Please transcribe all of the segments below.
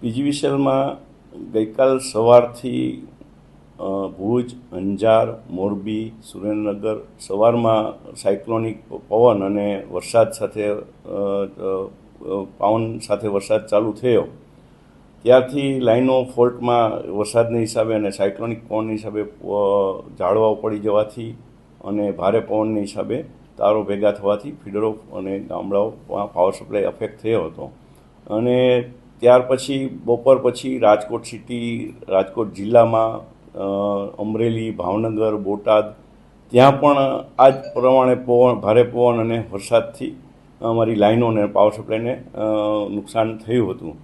પીજીવીસીએલમાં ગઈકાલ સવારથી ભુજ, અંજાર, મોરબી, સુરેન્દ્રનગર સવારમાં સાયક્લોનિક પવન અને વરસાદ સાથે પવન સાથે વરસાદ ચાલુ થયો ત્યારથી લાઈનો ફોલ્ટમાં વરસાદના હિસાબે અને સાયક્લોનિક પવનના હિસાબે ઝાડવાઓ પડી જવાથી અને ભારે પવનના હિસાબે તારો ભેગા થવાથી ફીડરો અને ગામડાઓમાં પાવર સપ્લાય અફેક્ટ થયો હતો. અને ત્યાર પછી બપોર પછી રાજકોટ સિટી, રાજકોટ જિલ્લામાં અમરેલી, ભાવનગર, બોટાદ ત્યાં પણ આ જ પ્રમાણે ભારે પવન અને વરસાદથી અમારી લાઈનોને પાવર સપ્લાયને નુકસાન થયું હતું.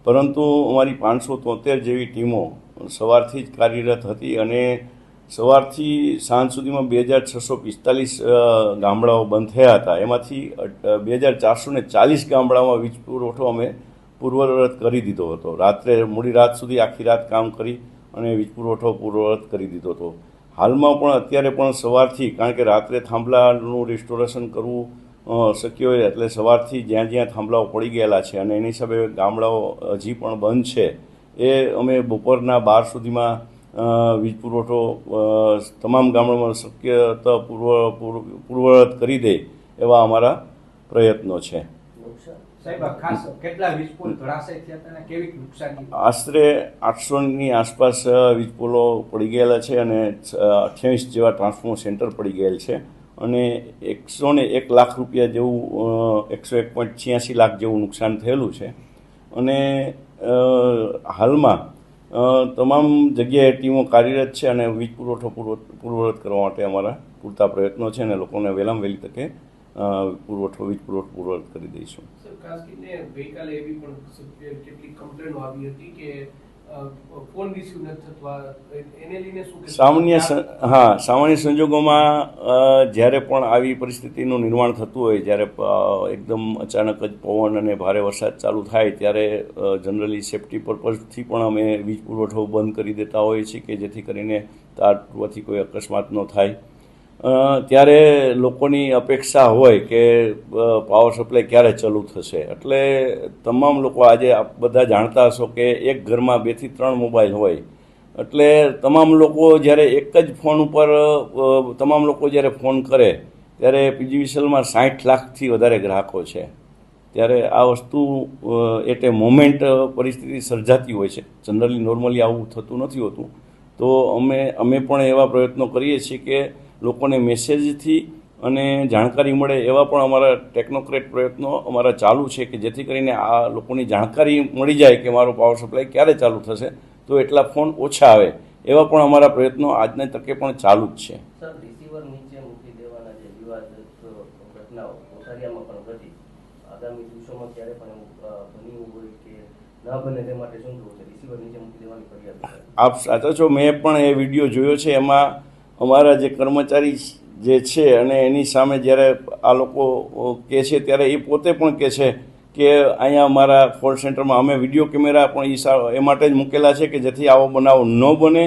પરંતુ અમારી 573 જેવી ટીમો સવારથી જ કાર્યરત હતી અને સવારથી સાંજ સુધીમાં 2645 ગામડાઓ બંધ થયા હતા. એમાંથી 2440 ગામડાઓમાં વીજ પુરવઠો અમે પૂર્વવત કરી દીધો હતો. રાત્રે મોડી રાત સુધી આખી રાત કામ કરી અને વીજ પુરવઠો પૂર્વવત કરી દીધો હતો. હાલમાં પણ અત્યારે પણ સવારથી, કારણ કે રાત્રે થાંભલાનું રિસ્ટોરેશન કરવું શક્ય હોય એટલે સવારથી જ્યાં જ્યાં થાંભલાઓ પડી ગયેલા છે અને એની હિસાબે ગામડાઓ હજી પણ બંધ છે એ અમે બપોરના 12 સુધીમાં વીજ પુરવઠો તમામ ગામડામાં શક્યતા પૂર્વવત કરી દે એવા અમારા પ્રયત્નો છે. આશરે 800ની આસપાસ વીજ પોલો પડી ગયેલા છે અને 28 જેવા ટ્રાન્સફોર્મર સેન્ટર પડી ગયેલ છે અને 101 લાખ રૂપિયા જેવું 101.86 લાખ જેવું નુકસાન થયેલું છે. અને હાલમાં તમામ જગ્યાએ ટીમો કાર્યરત છે અને વીજ પુરવઠો પૂર્વવત કરવા માટે અમારા પૂરતા પ્રયત્નો છે અને લોકોને વહેલામાં વહેલી તકે વીજ પુરવઠો પૂર્વવત કરી દઈશું. ખાસ કરીને ગઈકાલે એવી પણ કેટલીક કમ્પ્લેનો આવી હતી કે ફોન રિસીવ નથી થતા, એને લઈને શું સામાન્ય સંજોગોમાં જ્યારે પણ આવી પરિસ્થિતિનું નિર્માણ થતું હોય, જ્યારે એકદમ અચાનક જ પવન અને ભારે વરસાદ ચાલુ થાય ત્યારે જનરલી સેફ્ટી પર્પઝથી પણ અમે વીજ પુરવઠો બંધ કરી દેતા હોઈએ છીએ કે જેથી કરીને તાર તૂટવાથી કોઈ અકસ્માત ન થાય. ત્યારે લોકોની અપેક્ષા હોય કે પાવર સપ્લાય ક્યારે ચાલુ થશે. એટલે તમામ લોકો આજે બધા જાણતા હશો કે એક ઘરમાં 2 થી 3 મોબાઈલ હોય એટલે તમામ લોકો જ્યારે એક જ ફોન ઉપર તમામ લોકો જ્યારે ફોન કરે ત્યારે પીજીવીસીએલમાં 60 લાખથી વધારે ગ્રાહકો છે. ત્યારે આ વસ્તુ એટ એ મોમેન્ટ પરિસ્થિતિ સર્જાતી હોય છે. જનરલી નોર્મલી આવું થતું નથી હોતું. તો અમે પણ એવા પ્રયત્નો કરીએ છીએ કે લોકોને મેસેજથી અને જાણકારી મળે એવા પણ અમારા ટેકનોક્રેટ પ્રયત્નો અમારા ચાલુ છે કે જેથી કરીને આ લોકોની જાણકારી મળી જાય કે મારો પાવર સપ્લાય ક્યારે ચાલુ થશે તો એટલા ફોન ઓછા આવે એવા પણ અમારા પ્રયત્નો આજની તકે પણ ચાલુ જ છે. સર, રિસીવર નીચે મૂકી દેવાના જે વિવાદિત ઘટનાઓ કોઠારીયામાં પણ ઘટી, આગામી દિવસોમાં ક્યારે પણ બન્યું હોય કે ના બને તે માટે શું થવું છે? રિસીવર નીચે મૂકી દેવાની ફરિયાદ. આપ સાચા છો. મેં પણ એ વિડીયો જોયો છે. એમાં અમારા જે કર્મચારી જે છે અને એની સામે જ્યારે આ લોકો કહે છે ત્યારે એ પોતે પણ કહે છે કે અહીંયા અમારા કોલ સેન્ટરમાં અમે વિડીયો કેમેરા પણ એ માટે જ મૂકેલા છે કે જેથી આવો બનાવ ન બને,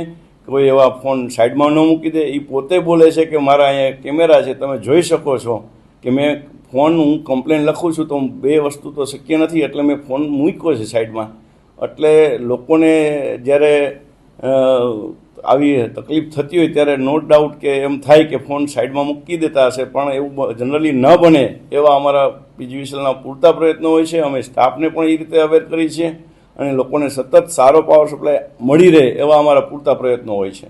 કોઈ એવા ફોન સાઈડમાં ન મૂકી દે. એ પોતે બોલે છે કે મારા અહીંયા કેમેરા છે, તમે જોઈ શકો છો કે મેં ફોન, હું કમ્પ્લેન લખું છું તો 2 વસ્તુ તો શક્ય નથી એટલે મેં ફોન મૂક્યો છે સાઈડમાં. એટલે લોકોને જ્યારે આવી તકલીફ થતી હોય ત્યારે નો ડાઉટ કે એમ થાય કે ફોન સાઈડમાં મૂકી દેતા હશે, પણ એવું જનરલી ન બને એવા અમારા પીજીવીસીએલના પૂરતા પ્રયત્નો હોય છે. અમે સ્ટાફને પણ એ રીતે અવેર કરી છીએ અને લોકોને સતત સારો પાવર સપ્લાય મળી રહે એવા અમારા પૂરતા પ્રયત્નો હોય છે.